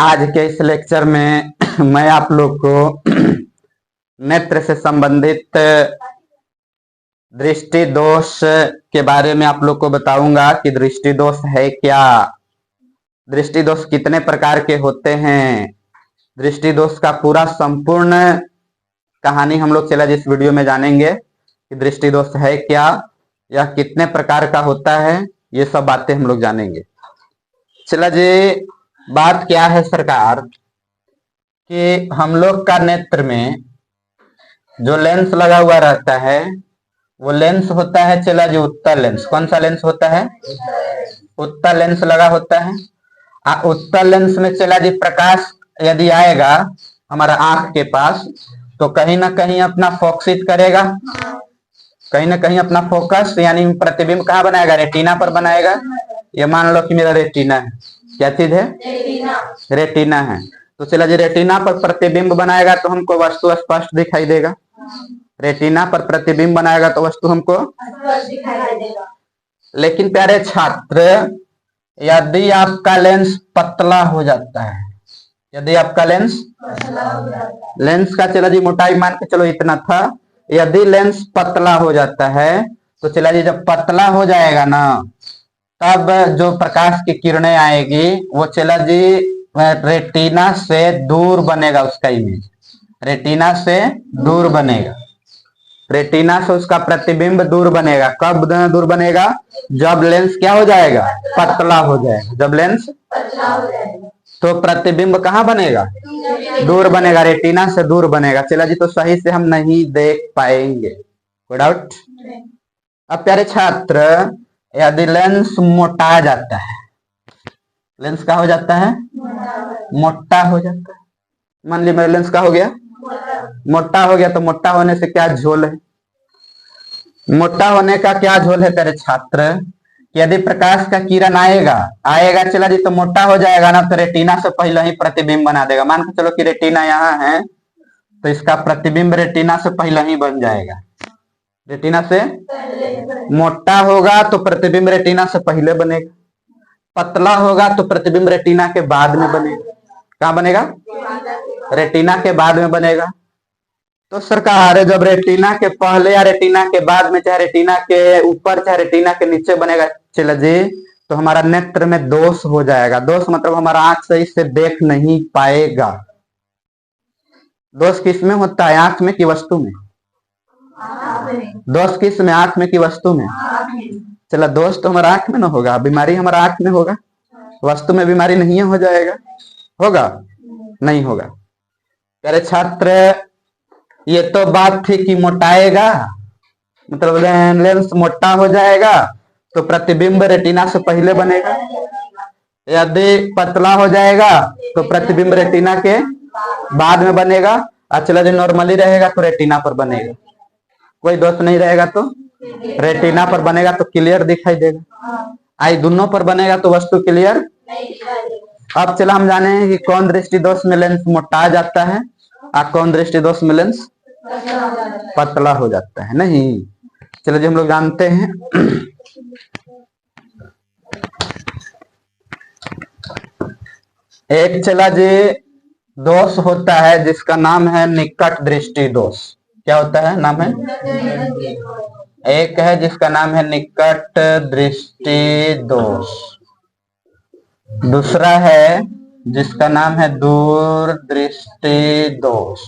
आज के इस लेक्चर में मैं आप लोग को नेत्र से संबंधित दृष्टि दोष के बारे में आप लोग को बताऊंगा कि दृष्टि दोष है क्या, दृष्टि दोष कितने प्रकार के होते हैं। दृष्टि दोष का पूरा संपूर्ण कहानी हम लोग चला जिस वीडियो में जानेंगे कि दृष्टि दोष है क्या, यह कितने प्रकार का होता है, ये सब बातें हम लोग जानेंगे। चला जी, बात क्या है सरकार कि हम लोग का नेत्र में जो लेंस लगा हुआ रहता है वो लेंस होता है चला जी उत्तल लेंस। कौन सा लेंस होता है? उत्तल लेंस लगा होता है। उत्तल लेंस में चला जी प्रकाश यदि आएगा हमारा आंख के पास तो कहीं ना कहीं अपना फोकसित करेगा, कहीं ना कहीं अपना फोकस यानी प्रतिबिंब कहाँ बनाएगा? रेटिना पर बनाएगा। ये मान लो कि मेरा रेटिना है। क्या चीज है? रेटिना है। तो चला जी रेटिना पर प्रतिबिंब बनाएगा तो हमको वस्तु स्पष्ट दिखाई देगा। रेटिना पर प्रतिबिंब बनाएगा तो वस्तु हमको दिखाई देगा। लेकिन प्यारे छात्र, यदि आपका लेंस पतला हो जाता है, यदि आपका लेंस का चला जी मोटाई मान के चलो इतना था, यदि लेंस पतला हो जाता है तो चला जी जब पतला हो जाएगा ना तब जो प्रकाश की किरणें आएगी वो चला जी रेटिना से दूर बनेगा। उसका इमेज रेटिना से दूर बनेगा, रेटिना से उसका प्रतिबिंब दूर बनेगा। कब दूर बनेगा? जब लेंस क्या हो जाएगा? पतला हो जाएगा। जब लेंस पतला हो जाएगा तो प्रतिबिंब कहाँ बनेगा? दूर बनेगा, रेटिना से दूर बनेगा। चला जी तो सही से हम नहीं देख पाएंगे। कोई डाउट? अब प्यारे छात्र, यदि लेंस मोटा जाता है, लेंस का हो जाता है मोटा हो जाता है। मान ली मेरा लेंस का हो गया मोटा हो गया, तो मोटा होने से क्या झोल है? मोटा होने का क्या झोल है तेरे छात्र? यदि प्रकाश का किरण आएगा चला जी तो मोटा हो जाएगा ना, तो रेटिना से पहले ही प्रतिबिंब बना देगा। मान के चलो कि रेटिना यहाँ है तो इसका प्रतिबिंब रेटिना से पहले ही बन जाएगा। रेटिना से मोटा होगा तो प्रतिबिंब रेटिना से पहले बनेगा, पतला होगा तो प्रतिबिंब रेटिना के बाद में बनेगा। कहाँ बनेगा? रेटिना के बाद में बनेगा। तो सरकार जब रेटिना के पहले या रेटिना के बाद में, चाहे रेटिना के ऊपर चाहे रेटिना के नीचे बनेगा चला जी, तो हमारा नेत्र में दोष हो जाएगा। दोष मतलब हमारा आंख सही से देख नहीं पाएगा। दोष किस में होता है? आंख में कि वस्तु में? दोष किस में? आंख में कि वस्तु में? चला दोष तो हमारा आंख में ना होगा, बीमारी हमारा आंख में होगा। वस्तु में बीमारी नहीं हो जाएगा? होगा? नहीं होगा। प्यारे छात्र, ये तो बात थी कि मोटाएगा, मतलब लेंस मोटा हो जाएगा तो प्रतिबिंब रेटिना से पहले बनेगा। यदि पतला हो जाएगा तो प्रतिबिंब रेटिना के बाद में बनेगा। अच्छा यदि नॉर्मली रहेगा तो रेटिना पर बनेगा। कोई दोष नहीं रहेगा तो रेटिना पर बनेगा तो क्लियर दिखाई देगा। आई दोनों पर बनेगा तो वस्तु क्लियर। अब चला हम जाने कि कौन दृष्टि दोष में लेंस मोटा जाता है और कौन दृष्टि दोष में लेंस पतला हो जाता है। नहीं, चलो जी हम लोग जानते हैं। एक चला जी दोष होता है जिसका नाम है निकट दृष्टि दोष। क्या होता है? नाम है एक है जिसका नाम है निकट दृष्टि दोष, दूसरा है जिसका नाम है दूर दृष्टि दोष।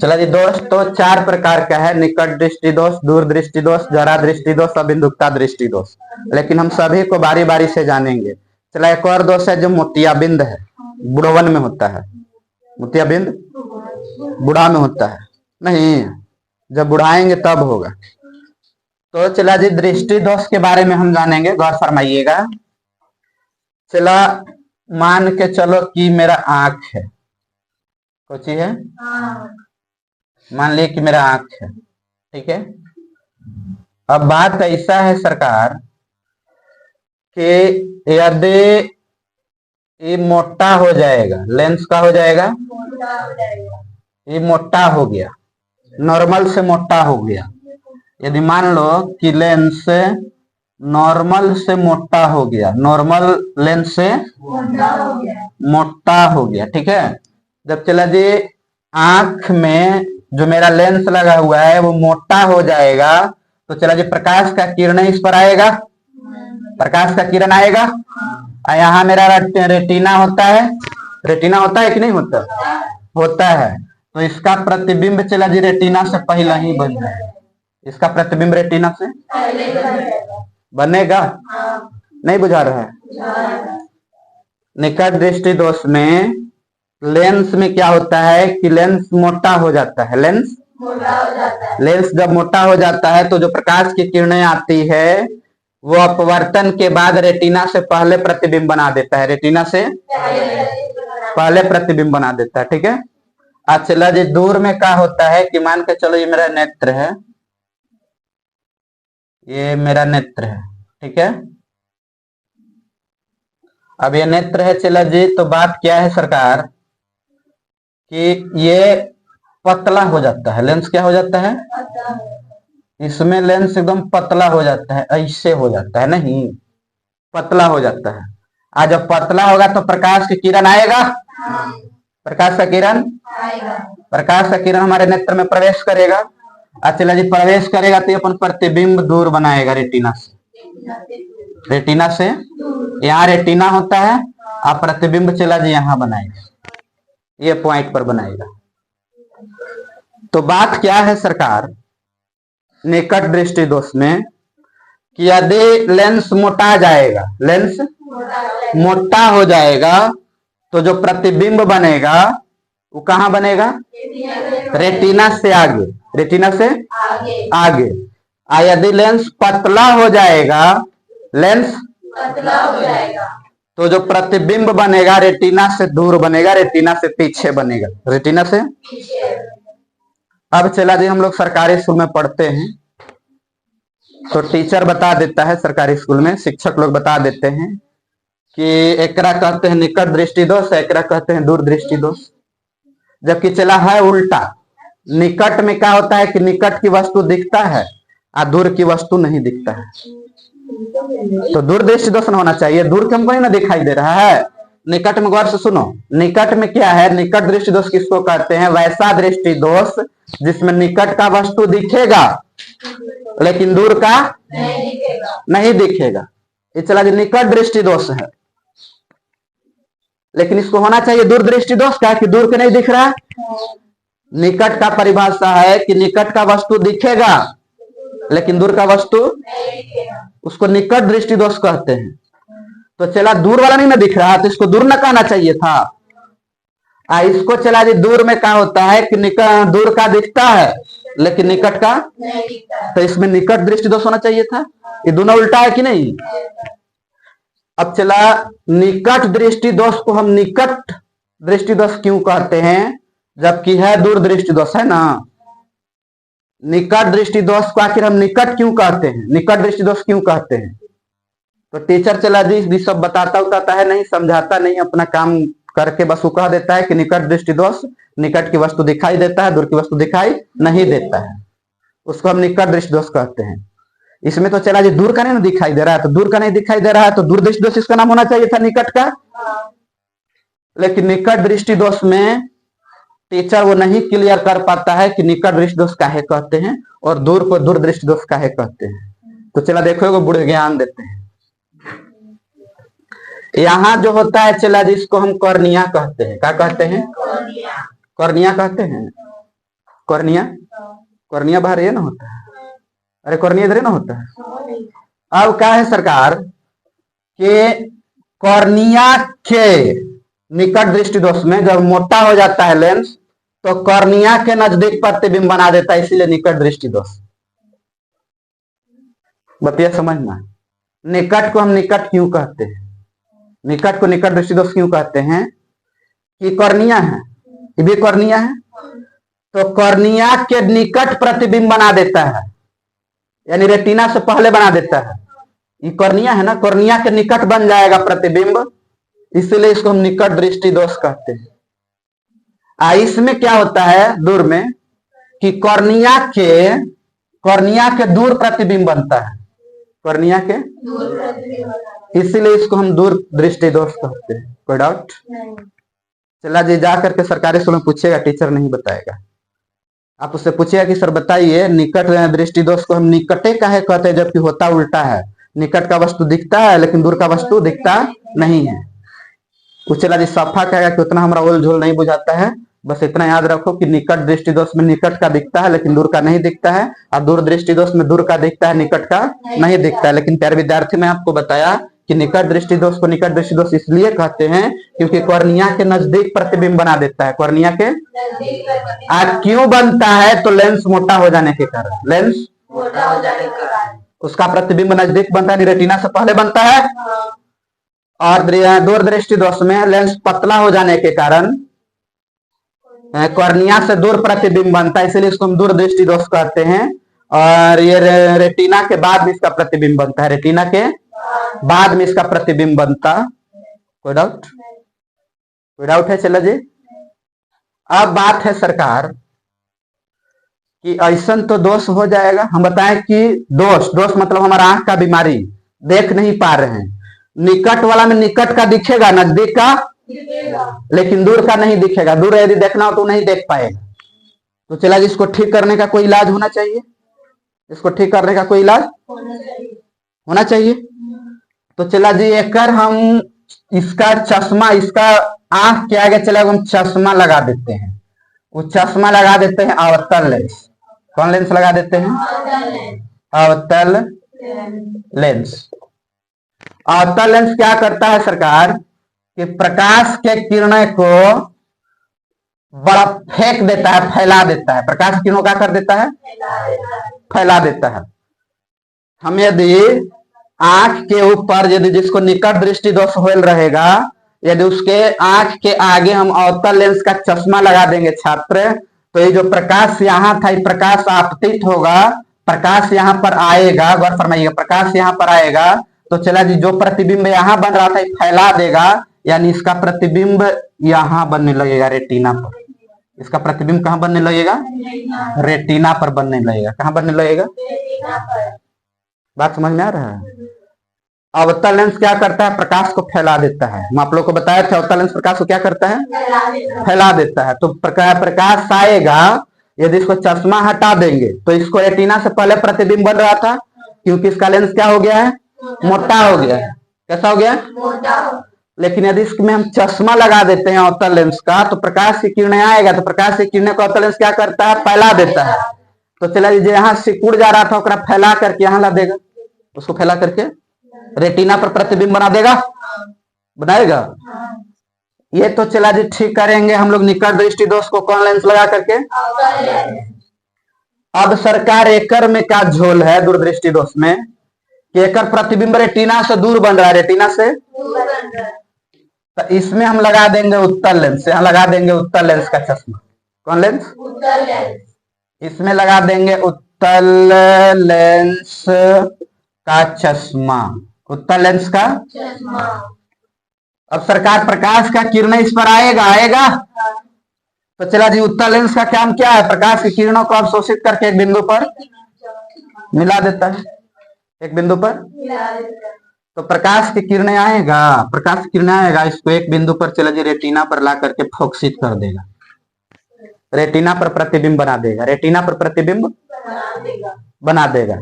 चला जी दोष तो चार प्रकार का है, निकट दृष्टि दोष, दूर दृष्टि दोष, जरा दृष्टि दोष और बिंदुकता दृष्टि दोष। लेकिन हम सभी को बारी बारी से जानेंगे। चला एक और दोष है जो मोतियाबिंद है, बुढ़वन में होता है। मोतियाबिंद बुढ़ा में होता है, नहीं जब बुढ़ाएंगे तब होगा। तो चला जी दृष्टि दोष के बारे में हम जानेंगे, गौर फरमाइएगा। चला मान के चलो कि मेरा आंख है, कुछ है, मान लिया कि मेरा आंख है, ठीक है। अब बात ऐसा है सरकार कि यदि ये मोटा हो जाएगा, लेंस का हो जाएगा, ये मोटा हो गया, नॉर्मल से मोटा हो गया। यदि मान लो कि लेंस नॉर्मल से मोटा हो गया, नॉर्मल लेंस से मोटा हो गया। ठीक है, जब चला जी आंख में जो मेरा लेंस लगा हुआ है वो मोटा हो जाएगा तो चला जी प्रकाश का किरण इस पर आएगा, प्रकाश का किरण आएगा। यहाँ मेरा रेटिना होता है, रेटिना होता है कि नहीं होता, होता है। तो इसका प्रतिबिंब चला जी रेटिना से पहले ही बन जाएगा, इसका प्रतिबिंब रेटिना से बनेगा। नहीं बुझा रहा है। निकट दृष्टि दोष में लेंस में क्या होता है कि लेंस मोटा हो जाता है, लेंस जब मोटा हो जाता है तो जो प्रकाश की किरणें आती है वो अपवर्तन के बाद रेटिना से पहले प्रतिबिंब बना देता है, रेटिना से पहले प्रतिबिंब बना देता है। ठीक है, अच्छा जी दूर में क्या होता है कि मान के चलो ये मेरा नेत्र है, ये मेरा नेत्र है। ठीक है, अब ये नेत्र है चला जी, तो बात क्या है सरकार कि ये पतला हो जाता है, लेंस क्या हो जाता है, इसमें लेंस एकदम पतला हो जाता है, ऐसे हो जाता है, नहीं पतला हो जाता है। आज जब पतला होगा तो प्रकाश की किरण आएगा, प्रकाश का किरण आएगा, प्रकाश का किरण हमारे नेत्र में प्रवेश करेगा। अच्छा जी प्रवेश करेगा तो अपन प्रतिबिंब दूर बनाएगा रेटिना से, रेटिना से यहाँ रेटिना होता है, आप प्रतिबिंब चला जी यहाँ बनाएगा, ये पॉइंट पर बनाएगा। तो बात क्या है सरकार निकट दृष्टि दोष में कि यदि लेंस मोटा जाएगा, लेंस मोटा हो जाएगा तो जो प्रतिबिंब बनेगा वो कहां बनेगा, रेटिना से आगे, रेटिना से आगे। यदि लेंस पतला हो जाएगा, लेंस पतला हो जाएगा तो जो प्रतिबिंब बनेगा रेटिना से दूर बनेगा, रेटिना से पीछे बनेगा, रेटिना से पीछे। अब चला जी हम लोग सरकारी स्कूल में पढ़ते हैं तो टीचर बता देता है, सरकारी स्कूल में शिक्षक लोग बता देते हैं कि एकरा कहते हैं निकट दृष्टि दोष, एकरा कहते हैं दूर दृष्टि दोष। जबकि चला है उल्टा, निकट में क्या होता है कि निकट की वस्तु दिखता है और दूर की वस्तु नहीं दिखता है, तो दूर दृष्टि दोष होना चाहिए, दूर के हमको नहीं ना दिखाई दे रहा है। निकट में गौर से सुनो, निकट में क्या है, निकट दृष्टि दोष किसको कहते हैं, वैसा दृष्टि दोष जिसमें निकट का वस्तु दिखेगा लेकिन दूर का नहीं दिखेगा, ये चला जी निकट दृष्टि दोष है। लेकिन इसको होना चाहिए दूर दृष्टि दोष का, कि दूर के नहीं दिख रहा। निकट का परिभाषा है कि निकट का वस्तु दिखेगा लेकिन दूर का वस्तु, उसको निकट दृष्टि दोष कहते हैं। तो चला दूर वाला नहीं ना दिख रहा तो इसको दूर ना कहना चाहिए था। इसको चला जी दूर में क्या होता है कि निकट, दूर का दिखता है लेकिन निकट का नहीं दिखता, तो इसमें निकट दृष्टि दोष होना चाहिए था। ये दोनों उल्टा है कि नहीं। अब चला निकट दृष्टि दोष को हम निकट दृष्टि दोष क्यों कहते हैं जबकि है दूर दृष्टि दोष, है ना। निकट दृष्टि दोष को आखिर हम निकट क्यों कहते हैं, निकट दृष्टि दोष क्यों कहते हैं। तो टीचर चला जी भी सब बताता उताता है, नहीं समझाता नहीं, अपना काम करके बस वो कह देता है कि निकट दृष्टि दोष, निकट की वस्तु दिखाई देता है, दूर की वस्तु दिखाई नहीं देता है, उसको हम निकट दृष्टि दोष कहते हैं। इसमें तो चला जी दूर का नहीं दिखाई दे रहा है, तो दूर का नहीं दिखाई दे रहा है तो दूर दृष्टि दोष इसका नाम होना चाहिए था निकट का। लेकिन निकट दृष्टि दोष में टीचर वो नहीं क्लियर कर पाता है कि निकट दृष्टि दोष काहे कहते हैं और दूर को दूर दृष्टि दोष काहे कहते हैं। तो चला देखो वो बूढ़े ज्ञान देते हैं। यहाँ जो होता है चला जिसको हम कॉर्निया कहते हैं, क्या कहते हैं, कॉर्निया कहते हैं। कॉर्निया, कॉर्निया बाहर ये ना होता है, अरे कॉर्निया इधर ना होता है। अब क्या है सरकार कि कॉर्निया के निकट दृष्टि दोष में जब मोटा हो जाता है लेंस तो कॉर्निया के नजदीक प्रतिबिंब बना देता है, इसीलिए निकट दृष्टि दोष। बतिया समझना, निकट को हम निकट क्यों कहते हैं, निकट को निकट दृष्टि दोष क्यों कहते हैं कि कॉर्निया है, ये भी कॉर्निया है, तो कॉर्निया के निकट प्रतिबिंब बना देता है, यानी रेटिना से पहले बना देता है। ये कॉर्निया है ना, कॉर्निया के निकट बन जाएगा प्रतिबिंब, इसलिए इसको हम निकट दृष्टि दोष कहते हैं। इसमें क्या होता है दूर में कि कॉर्निया के दूर प्रतिबिंब बनता है, कॉर्निया के, इसीलिए इसको हम दूर दृष्टि दोष कहते हैं। कोई डाउट? चला जी, जा करके सरकारी स्कूल में पूछेगा, टीचर नहीं बताएगा। आप उससे पूछिएगा कि सर बताइए, निकट दृष्टि दोष को हम निकटे काहे कहते हैं, जबकि होता उल्टा है। निकट का वस्तु दिखता है लेकिन दूर का वस्तु दिखता नहीं है। चला जी सफा कहेगा कि उतना हमारा ओल झोल नहीं बुझाता है। बस इतना याद रखो कि निकट दृष्टि दोष में निकट का दिखता है लेकिन दूर का नहीं दिखता है, और दूर दृष्टि दोष में दूर का दिखता है, निकट का नहीं दिखता है। लेकिन प्यारे विद्यार्थी, मैं आपको बताया कि निकट दृष्टि दोष को निकट दृष्टि दोष इसलिए कहते हैं क्योंकि कॉर्निया के नजदीक प्रतिबिंब बना देता है। कॉर्निया के आज क्यों बनता है? तो लेंस मोटा हो जाने के कारण, लेंस मोटा हो जाने के कारण उसका प्रतिबिंब नजदीक बनता है, रेटिना से पहले बनता है। और दूर दृष्टि दोष में लेंस पतला हो जाने के कारण कॉर्निया से दूर प्रतिबिंब बनता है, इसलिए इसको हम दूर दृष्टि दोष कहते हैं। और ये रेटिना के बाद में इसका प्रतिबिंब बनता है, रेटिना के बाद में इसका प्रतिबिंब बनता। कोई डाउट? कोई डाउट है? चला जी, अब बात है सरकार कि ऐसा तो दोष हो जाएगा। हम बताएं कि दोष मतलब हमारा आंख का बीमारी, देख नहीं पा रहे हैं। निकट वाला में निकट का दिखेगा, नजदीक का लेकिन दूर का नहीं दिखेगा। दूर यदि देखना हो तो नहीं देख पाएगा। तो चला जी, इसको ठीक करने का कोई इलाज होना चाहिए। इसको ठीक करने का कोई इलाज होना चाहिए। तो चला जी, एक हम इसका चश्मा, इसका आंख के आगे चला हम चश्मा लगा देते हैं। वो चश्मा लगा देते हैं अवतल लेंस। कौन लेंस लगा देते हैं? अवतल लेंस। अवतल लेंस क्या करता है सरकार कि प्रकाश के किरणों को बड़ा फेंक देता है, फैला देता है। प्रकाश किरणों का कर देता है, फैला देता है। हम यदि आंख के ऊपर, यदि जिसको निकट दृष्टि दोष होल रहेगा, यदि उसके आंख के आगे हम अवतल लेंस का चश्मा लगा देंगे छात्र, तो ये जो प्रकाश यहाँ था, ये प्रकाश आपतित होगा, प्रकाश यहाँ पर आएगा। गौर फरमाइएगा, प्रकाश यहाँ पर आएगा तो चला जी, जो प्रतिबिंब यहाँ बन रहा था ये फैला देगा, यानी इसका प्रतिबिंब यहाँ बनने लगेगा, रेटिना पर। इसका प्रतिबिंब कहाँ बनने लगेगा? रेटिना पर बनने लगेगा। कहाँ बनने लगेगा? बात समझ में आ रहा है? अवतल लेंस क्या करता है? प्रकाश को फैला देता है। हम आप लोग को बताया था अवतल लेंस प्रकाश को क्या करता है? फैला देता है। तो प्रकाश आएगा, यदि इसको चश्मा हटा देंगे तो इसको रेटिना से पहले प्रतिबिंब बन रहा था, क्योंकि इसका लेंस क्या हो गया है? मोटा हो गया है। कैसा हो गया? मोटा। लेकिन यदि इसमें हम चश्मा लगा देते हैं अवतल लेंस का, तो प्रकाश की किरणें आएगा, तो प्रकाश की किरणें को अवतल लेंस क्या करता है? फैला देता है। तो चला जी, यहाँ सिकुड़ जा रहा था फैला करके यहाँ ला देगा, उसको फैला करके रेटिना पर प्रतिबिंब बना देगा, बनाएगा। ये तो चला जी ठीक करेंगे हम लोग निकट दृष्टि दोष को कौन लेंस लगा करके। अब सरकार एकर में क्या झोल है दूरदृष्टि दोष में कि एकर प्रतिबिंब रेटिना से दूर बन रहा है, रेटिना से। तो इसमें हम लगा देंगे उत्तल लेंस, यहाँ लगा देंगे उत्तल लेंस का चश्मा। कौन लेंस? उत्तल लेंस। इसमें लगा देंगे उत्तल लेंस का चश्मा, उत्तल लेंस का चश्मा। अब सरकार प्रकाश का किरण इस पर आएगा। तो चला जी, उत्तल लेंस का काम क्या है? प्रकाश की किरणों को अवशोषित करके एक बिंदु पर मिला देता है, एक बिंदु पर। तो प्रकाश की किरणें आएगा, प्रकाश की किरणें आएगा, इसको एक बिंदु पर चला जी रेटिना पर ला करके फोकसित कर देगा, रेटिना पर प्रतिबिंब बना देगा, रेटिना पर प्रतिबिंब बना देगा।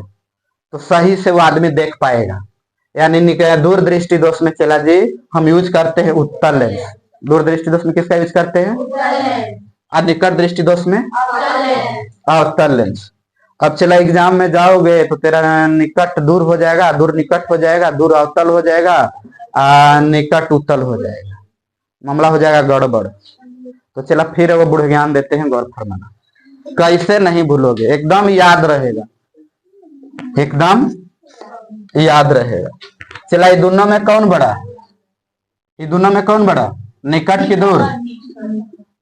तो सही से वो आदमी देख पाएगा। यानी दूर दृष्टि दोष में चला जी हम यूज करते हैं उत्तल लेंस। दूर दृष्टि दोष में किसका यूज करते हैं? और निकट दृष्टि दोष में अवतल लेंस। अब चला एग्जाम में जाओगे तो तेरा निकट दूर हो जाएगा, दूर निकट हो जाएगा, दूर अवतल हो जाएगा, निकट उत्तल हो जाएगा, मामला हो जाएगा गड़बड़। तो चला फिर वो बुढ़ ज्ञान देते हैं, गौर फरमाना। कैसे नहीं भूलोगे, एकदम याद रहेगा, एकदम याद रहेगा। चला ये दोनों में कौन बड़ा? ये दोनों में कौन बड़ा? निकट की दूर?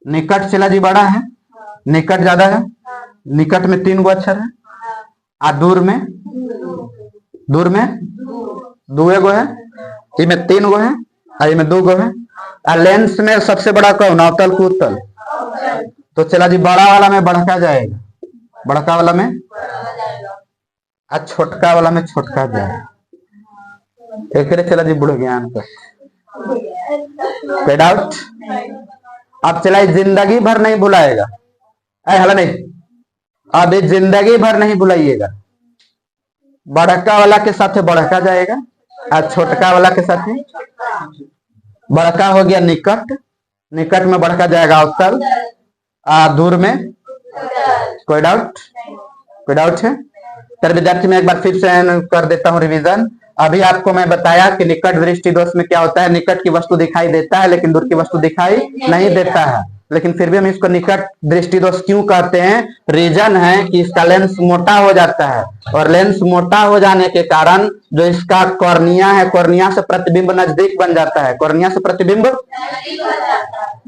निकट चला जी बड़ा है, निकट ज्यादा है। निकट में 3 गो अक्षर है, और दूर में दुए गो है, इनमें 3 गो है और इनमें 2 गो है। और लेंस में सबसे बड़ा कौन? अवतल को उत्तल। तो चला जी बड़ा वाला में बढ़का जाएगा, बड़का वाला में, और छोटका वाला में छोटका जाएगा। एक चला जी बुढ़ ज्ञान का कोई डाउट। अब चला जिंदगी भर नहीं बुलाएगा, हला नहीं, अब ये जिंदगी भर नहीं बुलाइएगा। बड़का वाला के साथ बड़का जाएगा और छोटका वाला के साथ बड़का हो गया निकट, निकट में बड़का जाएगा उत्तर, दूर में कोई डाउट, कोई डाउट है? तर विद्यार्थी मैं एक बार फिर से कर देता हूं रिवीजन। अभी आपको मैं बताया कि निकट दृष्टि दोष में क्या होता है, निकट की वस्तु दिखाई देता है लेकिन दूर की वस्तु दिखाई नहीं देता है, लेकिन फिर भी हम इसको निकट दृष्टि दोष क्यों कहते हैं? रीजन है कि इसका लेंस मोटा हो जाता है, और लेंस मोटा हो जाने के कारण जो इसका कॉर्निया है, कॉर्निया से प्रतिबिंब नजदीक बन जाता है, कॉर्निया से प्रतिबिंब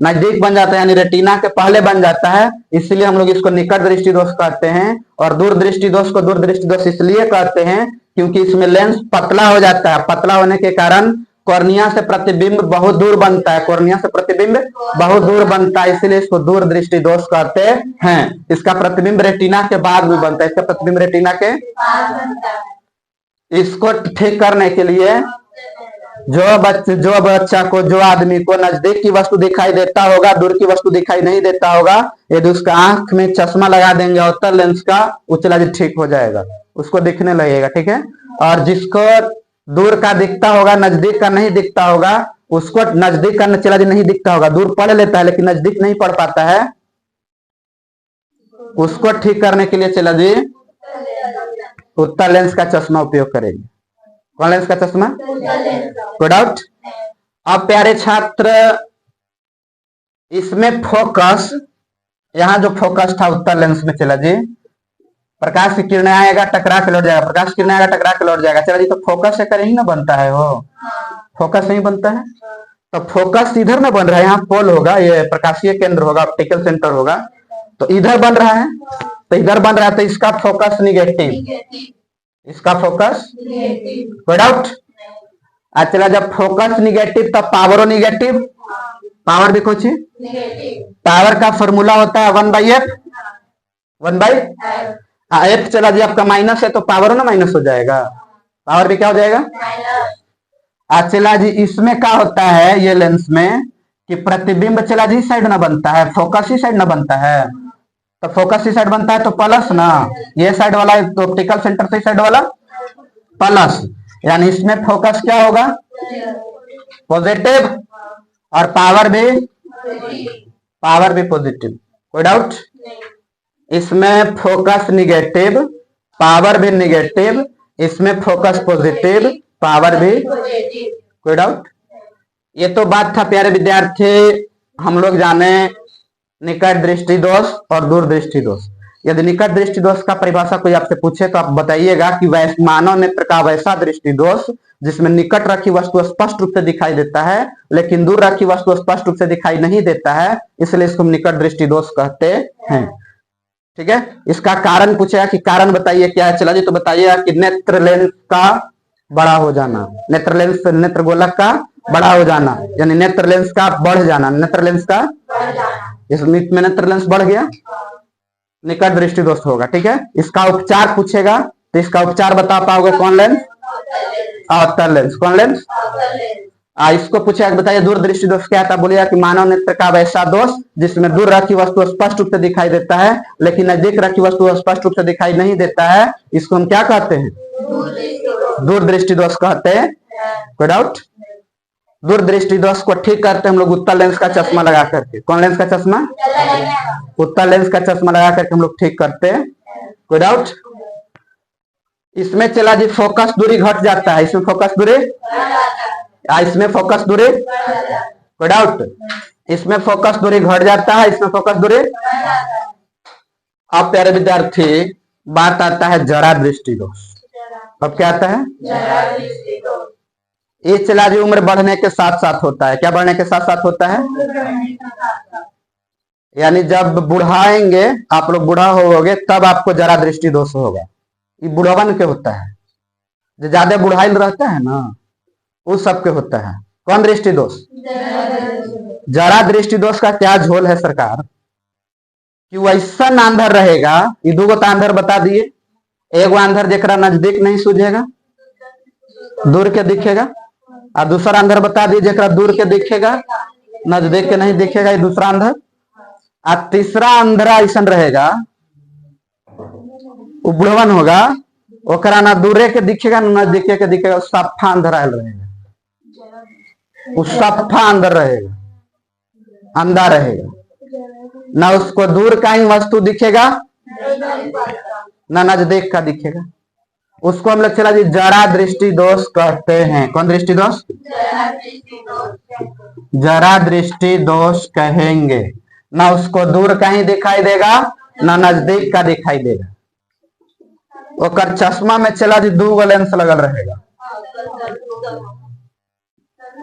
नजदीक बन जाता है, यानी रेटिना के पहले बन जाता है, इसलिए हम लोग इसको निकट दृष्टि दोष कहते हैं। और दूर दृष्टि दोष को दूर दृष्टि दोष इसलिए कहते हैं क्योंकि इसमें लेंस पतला हो जाता है, पतला होने के कारण कॉर्निया से प्रतिबिंब बहुत दूर बनता है, कॉर्निया से प्रतिबिंब बहुत दूर बनता है, इसलिए इसको दूर दृष्टि दोष कहते हैं। इसका प्रतिबिंब रेटिना के बाद भी बनता है, इसका प्रतिबिंब रेटिना के, इसको ठीक करने के लिए जो बच्चा को, जो आदमी को नजदीक की वस्तु दिखाई देता होगा, दूर की वस्तु दिखाई नहीं देता होगा, यदि उसका आंख में चश्मा लगा देंगे अवतल लेंस का, उचला जी ठीक हो जाएगा, उसको दिखने लगेगा, ठीक है। और जिसको दूर का दिखता होगा, नजदीक का नहीं दिखता होगा, उसको नजदीक का चला जी नहीं दिखता होगा, दूर पढ़ लेता है लेकिन नजदीक नहीं पढ़ पाता है, उसको ठीक करने के लिए चला जी उत्तल लेंस का चश्मा उपयोग करेंगे। कौन लेंस का चश्मा? कोई डाउट? अब प्यारे छात्र, इसमें फोकस, यहां जो फोकस था उत्तल लेंस में चला जी, प्रकाश की किरण आएगा टकरा के लौट जाएगा, प्रकाश की किरण आएगा टकरा के लौट जाएगा, चला जी तो फोकस से कहीं ना बनता है, वो फोकस नहीं बनता है, तो फोकस इधर ना बन रहा है, यहाँ पोल होगा, ये प्रकाशीय केंद्र होगा, ऑप्टिकल सेंटर होगा, तो इधर बन रहा है, तो इधर बन रहा है, तो इसका फोकस निगेटिव, इसका फोकस कोई डाउट? चला जब फोकस निगेटिव तब पावरो निगेटिव, पावर भी कुछ है, पावर का फॉर्मूला होता है 1/f, 1/f, एफ चला जी आपका माइनस है तो पावर ना माइनस हो जाएगा, पावर भी क्या हो जाएगा। चला जी इसमें क्या होता है ये लेंस में कि प्रतिबिंब चला जी साइड ना बनता है, फोकस ही साइड ना बनता है, तो फोकस ही साइड बनता है तो प्लस ना, ये साइड वाला तो ऑप्टिकल सेंटर से साइड वाला प्लस, यानी इसमें फोकस क्या होगा? पॉजिटिव, और पावर भी पॉजिटिव, कोई डाउट? इसमें फोकस निगेटिव, पावर भी निगेटिव, इसमें फोकस पॉजिटिव, पावर भी, कोई डाउट? ये तो बात था प्यारे विद्यार्थी, हम लोग जाने निकट दृष्टि दोष और दूर दृष्टि दोष। यदि निकट दृष्टि दोष का परिभाषा कोई आपसे पूछे तो आप बताइएगा कि मानव नेत्र का वैसा दृष्टि दोष जिसमें निकट रखी वस्तु स्पष्ट रूप से दिखाई देता है लेकिन दूर रखी वस्तु स्पष्ट रूप से दिखाई नहीं देता है, इसलिए इसको निकट दृष्टि दोष कहते हैं, ठीक है। इसका कारण पूछेगा कि कारण बताइए क्या है, चला जी तो बताइएगा कि नेत्र लेंस का बड़ा हो जाना, नेत्र लेंस, नेत्र गोलक का बड़ा हो जाना, यानी नेत्र लेंस का बढ़ जाना, नेत्र लेंस का, इसमें नेत्र लेंस बढ़ गया, निकट दृष्टि दोष होगा, ठीक है। इसका उपचार पूछेगा तो इसका उपचार बता पाओगे? कौन लेंस? अवतल लेंस। कौन लेंस? इसको पूछेगा बताइए दूर दृष्टि दोष क्या था, बोलिएगा कि मानव नेत्र का वैसा दोष जिसमें दूर रखी वस्तु स्पष्ट रूप से दिखाई देता है लेकिन नजदीक रखी वस्तु स्पष्ट रूप से दिखाई नहीं देता है, इसको हम क्या कहते हैं? दूर दृष्टि दोष कहते हैं, कोई डाउट? दूर दृष्टि दोष को ठीक करते हैं हम लोग उत्तल लेंस का चश्मा लगा करके। कौन लेंस का चश्मा? उत्तल लेंस का चश्मा लगा करके हम लोग ठीक करते हैं, कोई डाउट? इसमें चला जी फोकस दूरी घट जाता है, इसमें फोकस दूरी, इसमें फोकस दूरी, कोई डाउट? इसमें फोकस दूरी घट जाता है, इसमें फोकस दूरी। अब प्यारे विद्यार्थी बात आता है जरा दृष्टि दोष। अब क्या आता है? ये चला जी उम्र बढ़ने के साथ साथ होता है। क्या बढ़ने के साथ साथ होता है? यानी जब बुढ़ाएंगे आप लोग, बूढ़ा होगे तब आपको जरा दृष्टि दोष होगा। ये बुढ़ावन के होता है, जो ज्यादा बुढ़ाइल रहता है ना उस सबके होता है। कौन दृष्टि दोष? जरा दृष्टि दोष का क्या झोल है सरकार कि वैसा आंधर रहेगा। ये दूगो तो आंधर बता दिए, एगो आंधर जेकरा नजदीक नहीं सूझेगा, दूर के दिखेगा। और दूसरा अंदर बता दीजिए, दूर के दिखेगा, नजदीक के नहीं दिखेगा, ये दूसरा अंदर। और तीसरा अंधरा ऐसा रहेगा, बुढ़वन होगा, ओकरा ना दूरे के दिखेगा ना नजदीके के दिखेगा, सफा अंधरा रहेगा, उस सफा अंदर रहेगा, अंधा रहेगा, ना उसको दूर का ही वस्तु दिखेगा ना नजदीक का दिखेगा। उसको हम लोग चला जी जरा दृष्टि दोष कहते हैं। कौन दृष्टि दोष? जरा दृष्टि दोष कहेंगे। ना उसको दूर का ही दिखाई देगा ना नजदीक का दिखाई देगा। ओकर चश्मा में चला जी 2 लेंस लगल रहेगा,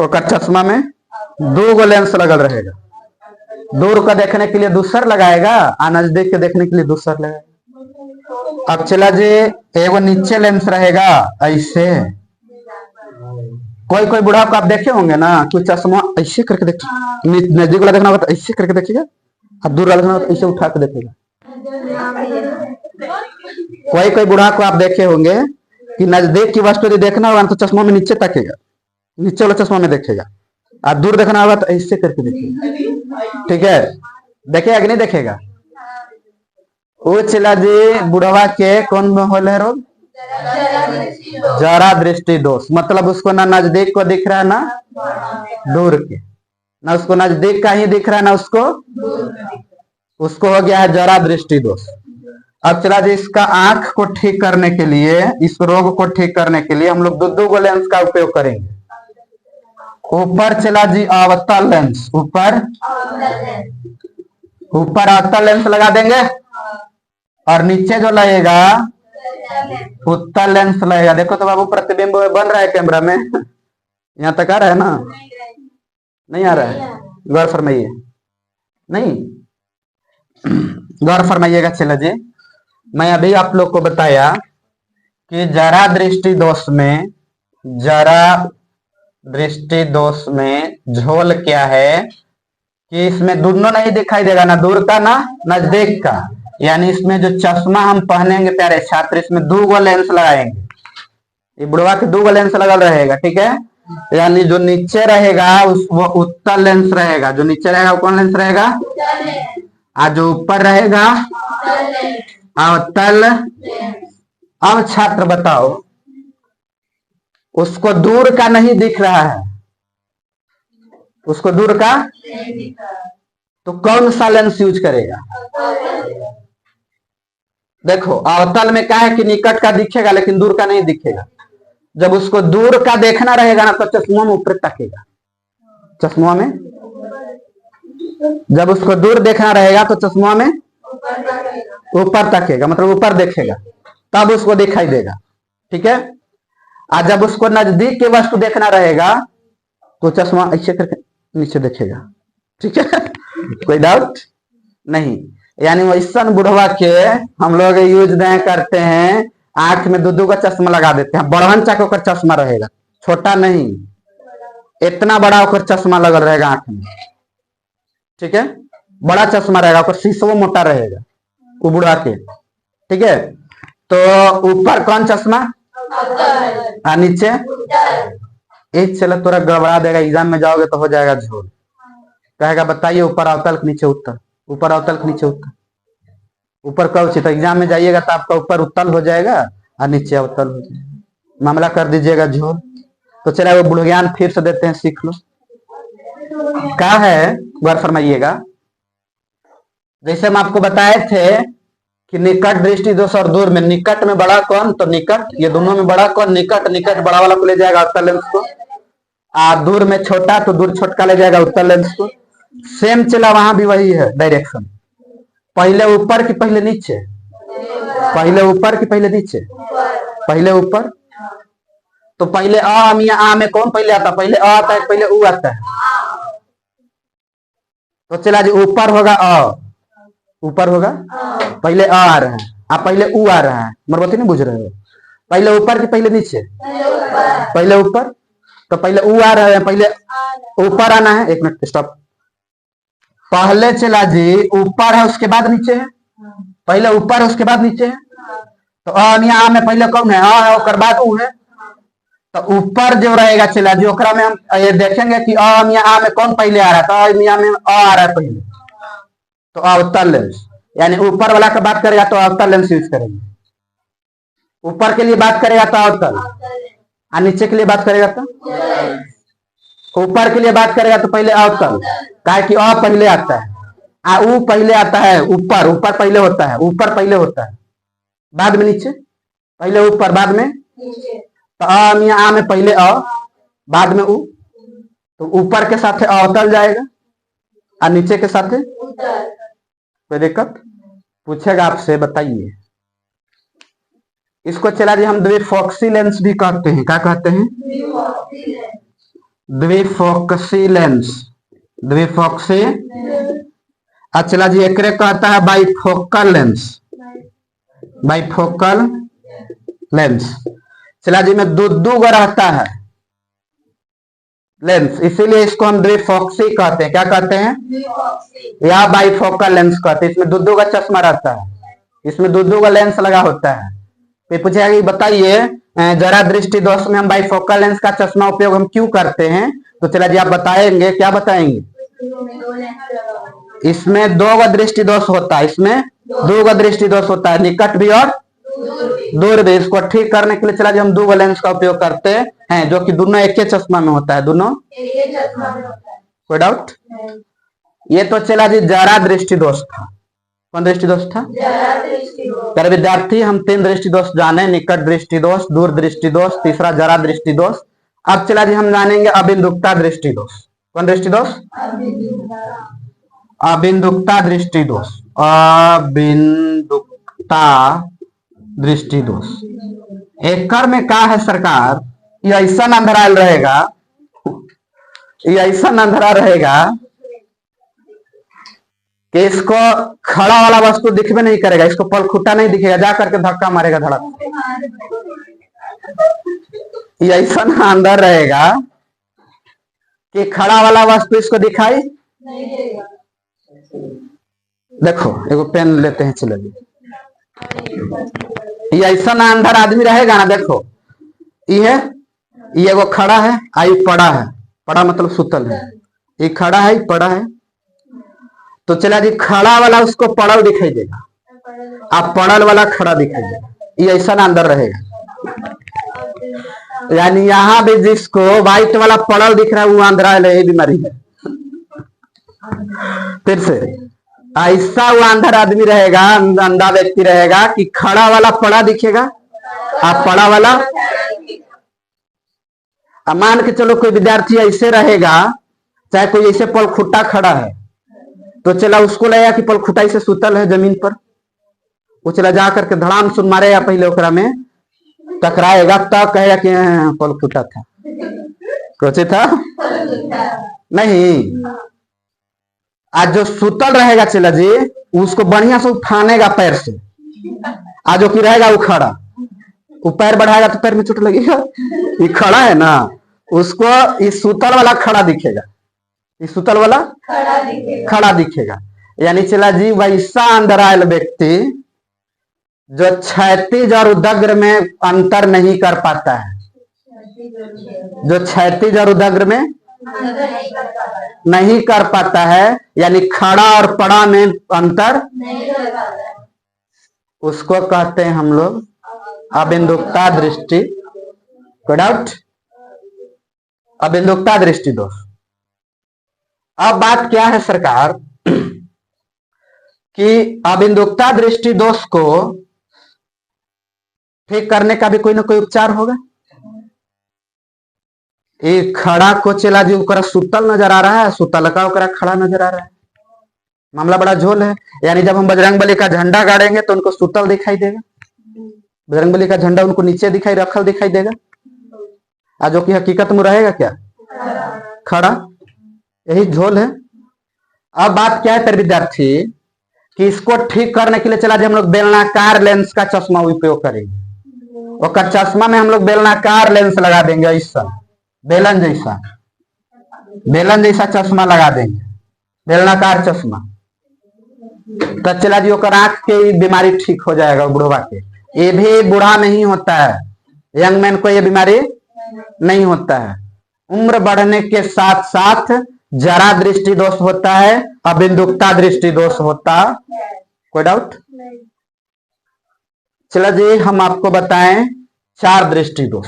ओकर चश्मा में 2 लेंस लगल रहेगा। दूर का देखने के लिए दूसर लगाएगा और नजदीक के देखने के लिए दूसर लगाएगा। अब चला जी एगो नीचे लेंस रहेगा ऐसे। कोई कोई बुढ़ा को आप देखे होंगे ना, कोई चश्मा ऐसे करके देख, नजदीक वाला देखना होगा तो ऐसे करके देखेगा, और दूर वाला देखना होगा तो ऐसे उठा के देखेगा। कोई कोई बुढ़ा को आप देखे होंगे कि नजदीक की वस्तु यदि देखना होगा तो चश्मा में नीचे तकेगा, नीचे वाला चश्मा में देखेगा, और दूर देखना होगा तो ऐसे करके देखेगा। ठीक है, देखेगा कि नहीं देखेगा? वो चला जी बुढ़वा के कौन होले रोग? जरा दृष्टि दोष। मतलब उसको ना नजदीक को दिख रहा है ना दूर के, ना उसको नजदीक का ही दिख रहा है ना उसको हो गया है जरा दृष्टि दोष। अब चला जी इसका आंख को ठीक करने के लिए, इस रोग को ठीक करने के लिए हम लोग 2 लेंस का उपयोग करेंगे। ऊपर चला जी अवतल लेंस, ऊपर अवतल लेंस लगा देंगे, और नीचे जो लगेगा उत्तल लेंस लगेगा। देखो तो बाबू प्रतिबिंब बन रहा है कैमरा में, यहाँ तक आ रहा है ना? नहीं आ रहा है? गौर फरमाइए, नहीं गौर फरमाइएगा। चलो जी, मैं अभी आप लोग को बताया कि जरा दृष्टि दोष में झोल क्या है कि इसमें दोनों नहीं दिखाई देगा, ना दूर का ना नजदीक का। यानी इसमें जो चश्मा हम पहनेंगे प्यारे छात्र, इसमें 2 लेंस लगाएंगे। ये बुढ़वा के 2 लेंस लगल रहेगा। ठीक है, यानी जो नीचे रहेगा वो उत्तल लेंस रहेगा, जो नीचे रहेगा वो कौन लेंस रहेगा? और जो ऊपर रहेगा अवतल। अब छात्र बताओ, उसको दूर का नहीं दिख रहा है, उसको दूर का, तो कौन सा लेंस यूज करेगा? देखो अवतल में क्या है कि निकट का दिखेगा लेकिन दूर का नहीं दिखेगा। जब उसको दूर का देखना रहेगा ना तो चश्मा में ऊपर तकेगा, चश्मा में। जब उसको दूर देखना रहेगा तो चश्मा में ऊपर तकेगा, मतलब ऊपर देखेगा, तब उसको दिखाई देगा। ठीक है, और जब उसको नजदीक के वस्तु देखना रहेगा तो चश्मा ऐसे करके नीचे देखेगा। ठीक है, कोई डाउट नहीं? यानी वैसा बुढ़वा के हम लोग यूज नहीं करते हैं, आंख में 2 का चश्मा लगा देते हैं। बड़हन चाक होकर चश्मा रहेगा, छोटा नहीं, इतना बड़ा होकर चश्मा लगा रहेगा आंख में। ठीक है, बड़ा चश्मा रहेगा, और शीशो मोटा रहेगा वो बुढ़वा के। ठीक है, तो ऊपर कौन चश्मा और नीचे? एक चलो थोड़ा गड़बड़ा देगा, एग्जाम में जाओगे तो हो जाएगा झोल। कहेगा बताइए ऊपर अवतल के नीचे उत्तर, ऊपर अवतल के नीचे उत्तर, ऊपर कब से? तो एग्जाम में जाइएगा तो आपका ऊपर उत्तल हो जाएगा और नीचे अवतल हो जाएगा, मामला कर दीजिएगा झोल। तो चलिए वो बुढ़ ज्ञान फिर से देते हैं, सीख लो। क्या है गौर फरमाइएगा। जैसे हम आपको बताए थे कि निकट दृष्टि दोष और दूर में, निकट में बड़ा कौन? तो निकट, ये दोनों में बड़ा कौन? निकट बड़ा वाला को ले जाएगा उत्तल लेंस को, और दूर में छोटा तो दूर छोटका ले जाएगा उत्तल लेंस को। सेम चला वहां भी वही है डायरेक्शन, पहले ऊपर कि पहले नीचे? पहले ऊपर कि पहले नीचे? पहले ऊपर। तो पहले आ में कौन पहले आता? पहले अ आता है, पहले ऊ आता है। तो चला जी ऊपर होगा अ, ऊपर होगा, पहले अ आ रहा है, आप पहले ऊ आ रहा है, मरबती नहीं बुझ रहे हो? पहले ऊपर कि पहले नीचे? पहले ऊपर। तो पहले ऊ आ रहा है, पहले ऊपर आना है। 1 मिनट स्टॉप। पहले चला जी ऊपर है उसके बाद नीचे है, पहले ऊपर है उसके बाद नीचे है। तो आ में पहले कौन है? आ है, उसके बाद ऊ है। तो ऊपर जो रहेगा चला जी ओकरा में हम ये देखेंगे कि अ मियाँ आ में कौन पहले आ रहा है, तो अ मियाँ में अ आ रहा है पहले, तो अवतल लेंस, यानी ऊपर वाला का बात करेगा तो अवतल लेंस यूज करेंगे, ऊपर के लिए बात करेगा तो अवतल, और नीचे के लिए बात करेगा तो ऊपर के लिए बात करेगा तो पहले अवतल, काहे कि अ पहले आता है, ऊ पहले आता है, ऊपर ऊपर पहले होता है, ऊपर पहले होता है, बाद में नीचे, पहले ऊपर बाद में, तो अ मियाँ आ में पहले अ बाद में ऊ, तो ऊपर के साथ अवतल जाएगा और नीचे के साथ कोई दिक्कत पूछेगा आपसे, बताइए। इसको चला जी हम द्विफोक्सी लेंस भी कहते हैं, क्या कहते हैं? द्विफोक्सी लेंस, द्विफोक्सी। अच्छा जी एक कहता है बाइफोकल लेंस, बाइफोकल लेंस। चला जी में दो रहता है लेंस, इसीलिए इसको हम द्विफोक्सी कहते हैं, क्या कहते हैं? या बाइफोकल लेंस कहते हैं। इसमें दो का चश्मा रहता है, इसमें दो का लेंस लगा होता है। फिर पूछेगा कि बताइए जरा दृष्टि दोष में हम बाइफोकल लेंस का चश्मा उपयोग हम क्यों करते हैं, तो चला जी आप बताएंगे, क्या बताएंगे? इसमें दो का दृष्टि दोष होता है, इसमें दो का दृष्टि दोष होता है, निकट भी और दूर भी। इसको ठीक करने के लिए चला जी हम दो लेंस का उपयोग करते हैं, जो कि दोनों एक ही चश्मा में होता है, दोनों कोई डाउट? ये तो चला जी जरा दृष्टि दोष था। कौन दृष्टि दोष था? कर विद्यार्थी हम 3 दृष्टि दोष जाने, निकट दृष्टि दोष, दूर दृष्टि दोष, तीसरा जरा दृष्टि दोष। अब चला जी हम जानेंगे अबिंदुकता दृष्टि दोष। कौन दृष्टि दोष? अबिंदुकता दृष्टि दोष, अबिंदुकता दृष्टि दोष। एकर में क्या है सरकार, ये ऐसा अंधराल रहेगा, ये ऐसा अंधरा रहेगा कि इसको खड़ा वाला वस्तु दिखबे नहीं करेगा, इसको पलखुटा नहीं दिखेगा, जा करके धक्का मारेगा धड़क। ये ऐसा अंदर रहेगा कि खड़ा वाला वस्तु इसको दिखाई नहीं देगा। देखो एगो पेन लेते हैं, चलो जी। ये ऐसा अंदर आदमी रहेगा ना, देखो ये एगो खड़ा है, आई पड़ा है, पड़ा मतलब सुतल है, ये खड़ा है, पड़ा है, तो चला जी खड़ा वाला उसको पड़ल दिखाई देगा, अब पड़ल वाला खड़ा दिखाई देगा, ये ऐसा अंदर रहेगा। यानी यहाँ भी जिसको व्हाइट वाला पड़ल दिख रहा है वो अंधरा है, ये बीमारी है। फिर से ऐसा वो अंधर आदमी रहेगा, अंधा व्यक्ति रहेगा कि खड़ा वाला पड़ा दिखेगा, अब पड़ा वाला, अब मान के चलो कोई विद्यार्थी ऐसे रहेगा, चाहे कोई ऐसे पलखुट्टा खड़ा है, तो चला उसको लगेगा कि पलखुटा से सुतल है जमीन पर, वो चला जा करके धड़ाम सुन मारेगा, पहले ओकरा में टकराएगा, तब कहेगा कि पलखुटा था, कोचे था नहीं। आज जो सुतल रहेगा चला जी उसको बढ़िया से उठानेगा पैर से, आज जो की रहेगा वो खड़ा, वो पैर बढ़ाएगा तो पैर में चोट लगेगा, ये खड़ा है ना, उसको इस सुतल वाला खड़ा दिखेगा, इस सुतल वाला खड़ा दिखेगा। यानी चला जी वैसा अंधरायल व्यक्ति जो क्षैतिज और उदग्र में अंतर नहीं कर पाता है, जो क्षैतिज और उदग्र में नहीं कर पाता है, यानी खड़ा और पड़ा में अंतर, उसको कहते हैं हम लोग अबिंदुकता दृष्टि। कोई डाउट? अबिंदुकता दृष्टि दोष। अब बात क्या है सरकार कि अबिंदुकता दृष्टि दोष को ठीक करने का भी कोई ना कोई उपचार होगा। एक खड़ा को चला जी ओकरा सुतल नजर आ रहा है, सुतल का ओकरा खड़ा नजर आ रहा है, मामला बड़ा झोल है। यानी जब हम बजरंगबली का झंडा गाड़ेंगे तो उनको सुतल दिखाई देगा, बजरंगबली का झंडा उनको नीचे रखल दिखाई देगा, आज जो कि हकीकत में रहेगा क्या? खड़ा। यही झोल है। अब बात क्या है तेरे विद्यार्थी कि इसको ठीक करने के लिए चला जी हम लोग बेलनाकार लेंस का चश्मा उपयोग करेंगे, और चश्मा में हम लोग बेलनाकार लेंस लगा देंगे, ऐसा बेलन जैसा चश्मा लगा देंगे, बेलनाकार चश्मा, तो चला जी ओकर आंख की बीमारी ठीक हो जाएगा बुढ़वा के। ये भी बूढ़ा नहीं होता है, यंग मैन को ये बीमारी नहीं होता है। उम्र बढ़ने के साथ साथ जरा दृष्टि दोष होता है, अबिंदुकता दृष्टि दोष होता। कोई डाउट? चलो जी, हम आपको बताएं 4 दृष्टि दोष।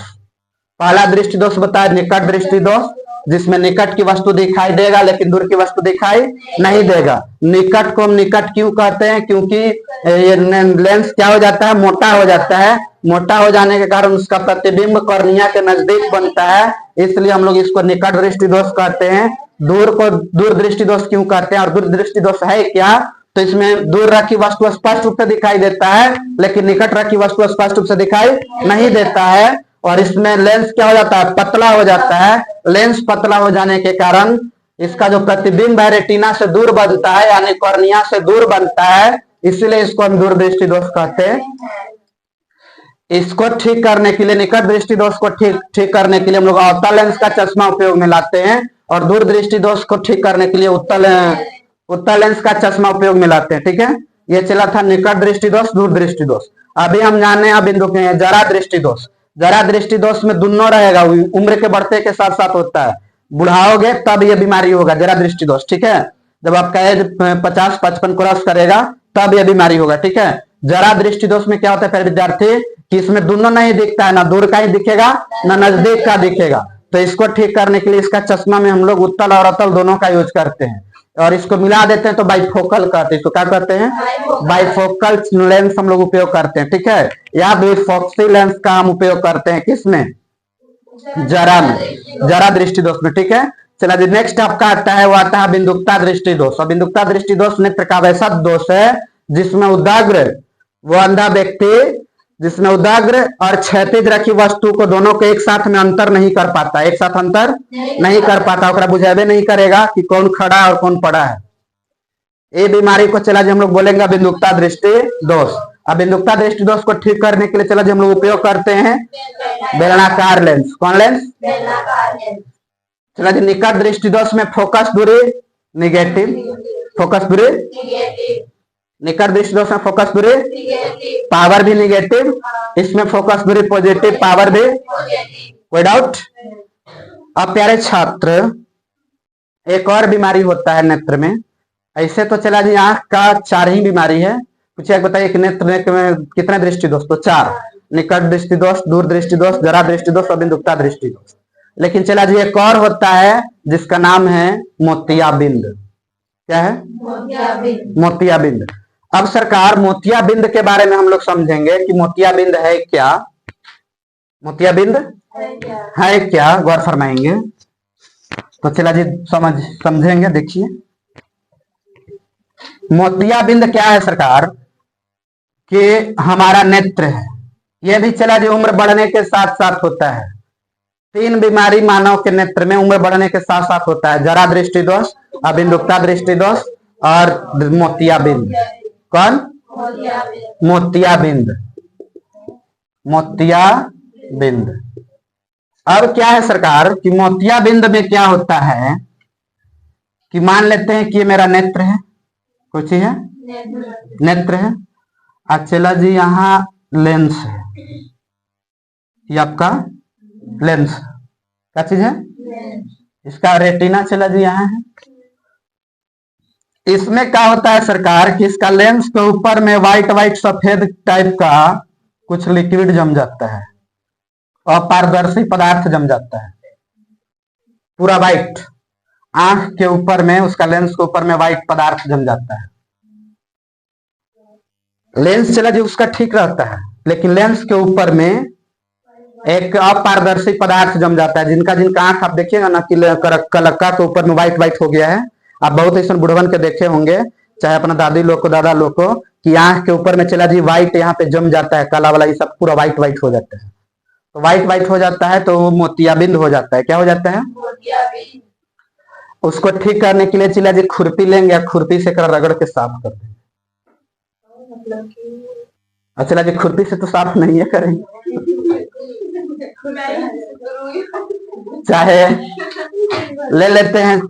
पहला दृष्टि दोष बताए निकट दृष्टि दोष, जिसमें निकट की वस्तु दिखाई देगा लेकिन दूर की वस्तु दिखाई नहीं देगा। निकट को हम निकट क्यों कहते हैं? क्योंकि ये लेंस क्या हो जाता है? मोटा हो जाता है। मोटा हो जाने के कारण उसका प्रतिबिंब कॉर्निया के नजदीक बनता है, इसलिए हम लोग इसको निकट दृष्टि दोष कहते हैं। दूर को दूर दृष्टि दोष क्यों कहते हैं? और दूर दृष्टि दोष है क्या? तो इसमें दूर रखी वस्तु स्पष्ट रूप से दिखाई देता है लेकिन निकट रखी वस्तु स्पष्ट रूप से दिखाई नहीं देता है। और इसमें लेंस क्या हो जाता है? पतला हो जाता है। लेंस पतला हो जाने के कारण इसका जो प्रतिबिंब है रेटिना से दूर बनता है, यानी कॉर्निया से दूर बनता है, इसलिए इसको हम दूरदृष्टि दोष कहते हैं। इसको ठीक करने के लिए, निकट दृष्टि दोष को ठीक करने के लिए हम लोग अवतल लेंस का चश्मा उपयोग में लाते हैं, और दूर दृष्टि दोष को ठीक करने के लिए उत्तल लेंस का चश्मा उपयोग में लाते हैं। ठीक है, ये चला था निकट दृष्टि दोष, दूर दृष्टि दोष। अभी हम जाने बिंदु के हैं जरा दृष्टि दोष। जरा दृष्टि दोष में दोनों रहेगा, उम्र के बढ़ते के साथ साथ होता है। बुढ़ाओगे तब ये बीमारी होगा, जरा दृष्टि दोष। ठीक है, जब आपका एज 50-55 क्रॉस करेगा तब ये बीमारी होगा। ठीक है, जरा दृष्टि दोष में क्या होता है फिर विद्यार्थी कि इसमें दोनों नहीं दिखता है, ना दूर का ही दिखेगा ना नजदीक का दिखेगा। तो इसको ठीक करने के लिए इसका चश्मा में हम लोग उत्तल और अतल दोनों का यूज करते हैं, और इसको मिला देते हैं तो बाइफोकल कहते हैं। इसको क्या कहते हैं? बाइफोकल लेंस हम लोग उपयोग करते हैं। ठीक है, या बाइफोक्सी लेंस का हम उपयोग करते हैं किसमें? जरा में, जरा दृष्टि दोष में। ठीक है, चला जी, नेक्स्ट आपका आता है, वो आता है बिंदुकता दृष्टि दोष। और बिंदुकता दृष्टि दोष नेत्र का वैसा दोष है जिसमें उदाग्र, वो अंधा व्यक्ति जिसमें उदाग्र और क्षैतिज रखी वस्तु को दोनों को एक साथ में अंतर नहीं कर पाता, एक साथ अंतर नहीं कर पाता, ओकरा बुझेबे नहीं करेगा कि कौन खड़ा और कौन पड़ा है। ये बीमारी को चला जी हम लोग बोलेंगे बिंदुकता दृष्टि दोष। अब बिंदुकता दृष्टि दोष को ठीक करने के लिए चला जी हम लोग उपयोग करते हैं बेलनाकार लेंस। कौन लेंस? चला जी, निकट दृष्टि दोष में फोकस दूरी निगेटिव, फोकस दूरी निकट दृष्टि दोष में फोकस दूरी पावर भी निगेटिव, इसमें फोकस दूरी पॉजिटिव, पावर भी। कोई डाउट? अब प्यारे छात्र, एक और बीमारी होता है नेत्र में। ऐसे तो चला जी आंख का 4 ही बीमारी है। कुछ एक बताइए कि नेत्र में कितने दृष्टि दोष? तो 4, निकट दृष्टि दोष, दूर दृष्टि दोष, जरा दृष्टि दोष और बिंदुकता दृष्टि दोष। लेकिन चला जी एक और होता है जिसका नाम है मोतियाबिंद। क्या है? मोतियाबिंद। अब सरकार मोतियाबिंद के बारे में हम लोग समझेंगे कि मोतियाबिंद है क्या, मोतियाबिंद है क्या, गौर फरमाएंगे। तो चला जी समझेंगे। देखिए, मोतियाबिंद क्या है सरकार? कि हमारा नेत्र है, यह भी चला जी उम्र बढ़ने के साथ साथ होता है। 3 बीमारी मानव के नेत्र में उम्र बढ़ने के साथ साथ होता है, जरा दृष्टि दोष, अबिंदुकता दृष्टि दोष और मोतियाबिंद। कौन? मोतियाबिंद। मोतियाबिंद। अब क्या है सरकार कि मोतियाबिंद में क्या होता है कि मान लेते हैं कि ये मेरा नेत्र है, कुछ है नेत्र है। चला जी यहाँ लेंस है, ये आपका लेंस क्या चीज है? इसका रेटिना चला जी यहाँ है। इसमें क्या होता है सरकार कि इसका लेंस के ऊपर में व्हाइट सफेद टाइप का कुछ लिक्विड जम जाता है, अपारदर्शी पदार्थ जम जाता है, पूरा व्हाइट। आंख के ऊपर में, उसका लेंस के ऊपर में व्हाइट पदार्थ जम जाता है। लेंस चला जी उसका ठीक रहता है, लेकिन लेंस के ऊपर में एक अपारदर्शी पदार्थ जम जाता है। जिनका आंख आप देखिएगा ना कि कलक्का के ऊपर में व्हाइट हो गया है। आप बहुत ऐसा बुढ़वन के देखे होंगे, चाहे अपना दादी लोग को, दादा लोग को, कि आंख के ऊपर में चला जी व्हाइट यहाँ पे जम जाता है, काला वाला, ये सब पूरा व्हाइट हो जाता है। तो व्हाइट हो जाता है तो वो मोतियाबिंद हो जाता है। क्या हो जाता है? उसको ठीक करने के लिए चला जी खुरपी लेंगे, खुरपी से रगड़ के साफ कर देंगे। अच्छा जी, खुरपी से तो साफ नहीं है करेंगे, चाहे ले लेते हैं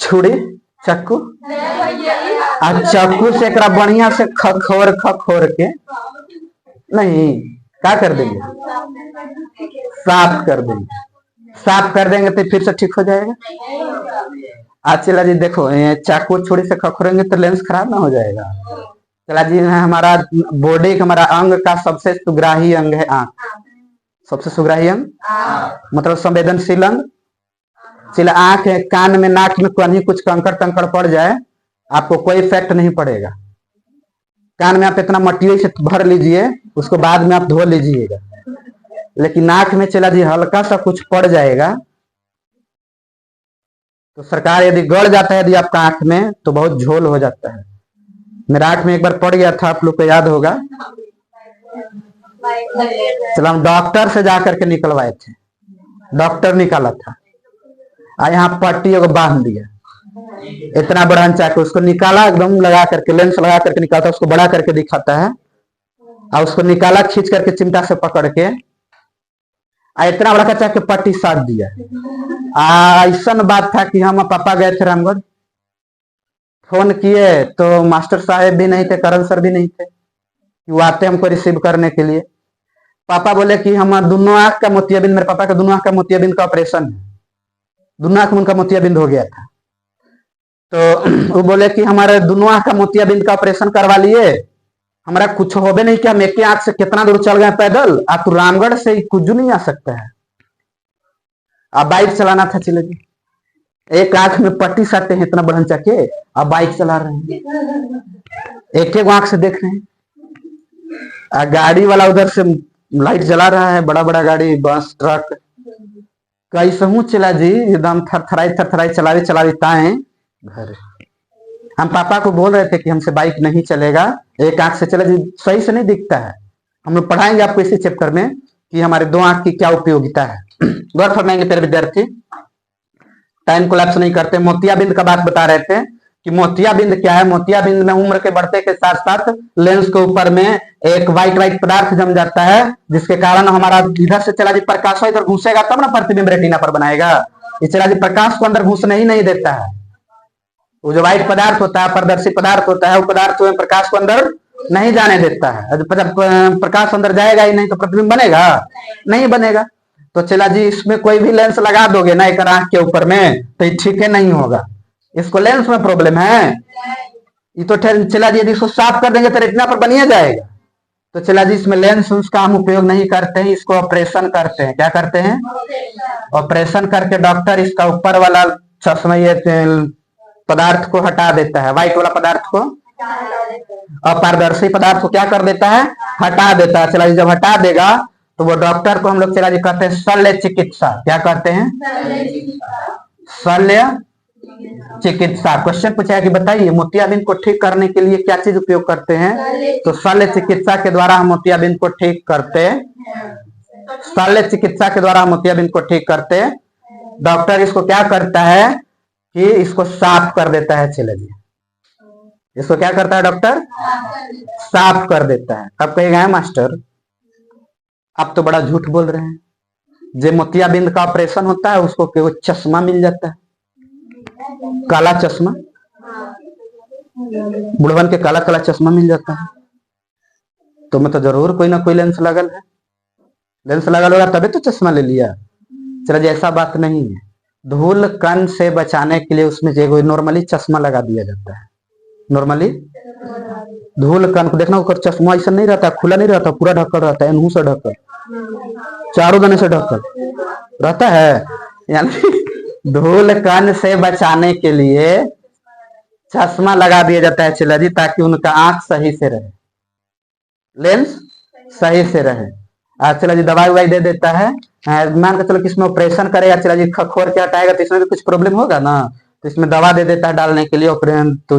छुरी, चक्कू, और चक्कू से एक बढ़िया से खखोर के, नहीं क्या कर देंगे? साफ कर देंगे। साफ कर देंगे तो फिर से ठीक हो जाएगा। आज चला जी देखो, ये चाकू छुरी से खखोरेंगे तो लेंस खराब ना हो जाएगा। चला जी, हमारा बॉडी का, हमारा अंग का सबसे सुग्राही अंग है आंख। सबसे सुग्राही अंग मतलब संवेदनशील अंग। चला आंख है, कान में, नाक में कहीं कुछ कंकड़ कंकड़ पड़ जाए आपको कोई इफेक्ट नहीं पड़ेगा। कान में आप इतना मट्टी से भर लीजिए, उसको बाद में आप धो लीजिएगा। लेकिन नाक में चला जी हल्का सा कुछ पड़ जाएगा तो सरकार, यदि गड़ जाता है यदि आपका आंख में तो बहुत झोल हो जाता है। मेरा आंख में एक बार पड़ गया था, आप लोग को याद होगा। चला हम डॉक्टर से जाकर के निकलवाए थे, डॉक्टर निकाला था, यहाँ पट्टी को बांध दिया, इतना बड़ा चाकू उसको निकाला, एकदम लगा करके लेंस लगा करके निकालता है, उसको बड़ा करके दिखाता है, और उसको निकाला खींच करके चिमटा से पकड़ के, इतना बड़ा कच्चा के पट्टी साध दिया। ऐसा बात था कि हम पापा गए थे रामगढ़, फोन किए तो मास्टर साहब भी नहीं थे, करण सर भी नहीं थे, वो आते हमको रिसीव करने के लिए। पापा बोले कि हम दोनों आंख का मोतियाबिंद, मेरे पापा का दोनों आंख का मोतियाबिंद का ऑपरेशन है, दोनों आंख में उनका मोतियाबिंद हो गया था। तो वो बोले कि हमारे दोनों आंख का मोतियाबिंद का ऑपरेशन करवा लिए, हमारा कुछ हो भी नहीं कि हम एक ही आंख से कितना दूर चल गए पैदल, आप तो रामगढ़ से कुछ नहीं आ सकता है। अब बाइक चलाना था, चले जी एक आंख में पट्टी साटते हैं इतना बढ़न चाके, अब बाइक चला रहे हैं, एक एक आंख से देख रहे हैं। गाड़ी वाला उधर से लाइट जला रहा है, बड़ा बड़ा गाड़ी, बस, ट्रक, कैसे हूँ चला जी एकदम थरथराई चलावी चलावी ताए घर। हम पापा को बोल रहे थे कि हमसे बाइक नहीं चलेगा, एक आंख से चला जी सही से नहीं दिखता है। हम लोग पढ़ाएंगे आपको इसी चैप्टर में कि हमारे दो आंख की क्या उपयोगिता है। गौर फरमाएंगे प्यारे विद्यार्थी, टाइम को लैप्स नहीं करते। मोतियाबिंद का बात बता रहे थे कि मोतियाबिंद क्या है। मोतियाबिंद में उम्र के बढ़ते के साथ साथ लेंस के ऊपर में एक व्हाइट पदार्थ जम जाता है, जिसके कारण हमारा इधर से चला जी प्रकाश इधर घुसेगा तब ना प्रतिबिंब रेटिना पर बनाएगा। ये चला जी प्रकाश को अंदर घुसने ही नहीं देता है। वो जो व्हाइट पदार्थ होता है, पारदर्शी पदार्थ होता है, वो पदार्थ में प्रकाश को अंदर नहीं जाने देता है। प्रकाश अंदर जाएगा ही नहीं तो प्रतिबिंब बनेगा नहीं बनेगा। तो चला जी इसमें कोई भी लेंस लगा दोगे ना एक आंख के ऊपर में तो ये ठीक है नहीं होगा, इसको लेंस में प्रॉब्लम है। ये तो चला जी यदि इसको साफ कर देंगे तो रेटिना पर बनिए जाएगा। तो चला जी इसमें लेंस का हम उपयोग नहीं करते हैं, इसको ऑपरेशन करते हैं। क्या करते हैं? ऑपरेशन करके डॉक्टर इसका ऊपर वाला चश्मा ये पदार्थ को हटा देता है, व्हाइट वाला पदार्थ को, और पारदर्शी पदार्थ को क्या कर देता है? हटा देता है। चला जी जब हटा देगा तो वो डॉक्टर को हम लोग चला जी कहते हैं शल्य चिकित्सा। क्या करते हैं? शल्य चिकित्सा। क्वेश्चन पूछा है कि बताइए मोतियाबिंद को ठीक करने के लिए क्या चीज उपयोग करते हैं? तो शल्य चिकित्सा के द्वारा हम मोतियाबिंद को ठीक करते हैं। शल्य चिकित्सा के द्वारा हम मोतियाबिंद को ठीक करते हैं। डॉक्टर इसको क्या करता है कि इसको साफ कर देता है। चले जी इसको क्या करता है डॉक्टर? साफ कर देता है। कब कहेगा मास्टर आप तो बड़ा झूठ बोल रहे हैं, जो मोतियाबिंद का ऑपरेशन होता है उसको केवल चश्मा मिल जाता है, काला चश्मा, बुढ़वन के काला काला चश्मा मिल जाता है। तो मैं तो जरूर कोई ना कोई लेंस लगल है, लेंस लगल होगा तभी तो चश्मा ले लिया। चला जी ऐसा बात नहीं है। धूल कण से बचाने के लिए उसमें जो नॉर्मली चश्मा लगा दिया जाता है। नॉर्मली धूल कण को देखना, ऊपर चश्मा ऐसा नहीं रहता, खुला नहीं रहता, पूरा ढक्कल रहता है, मुंह से ढक्कल, चारों दाने से ढक्कल रहता है। यानी धूल कण से बचाने के लिए चश्मा लगा दिया जाता है चला जी, ताकि उनका आंख सही से रहे, लेंस सही से रहे। चला जी दवाई ववाई दे देता है। मान के चलो किसमें ऑपरेशन करेगा, चला जी खखोर के हटाएगा तो इसमें भी कुछ प्रॉब्लम होगा ना, तो इसमें दवा दे देता है डालने के लिए ऑपरेशन। तो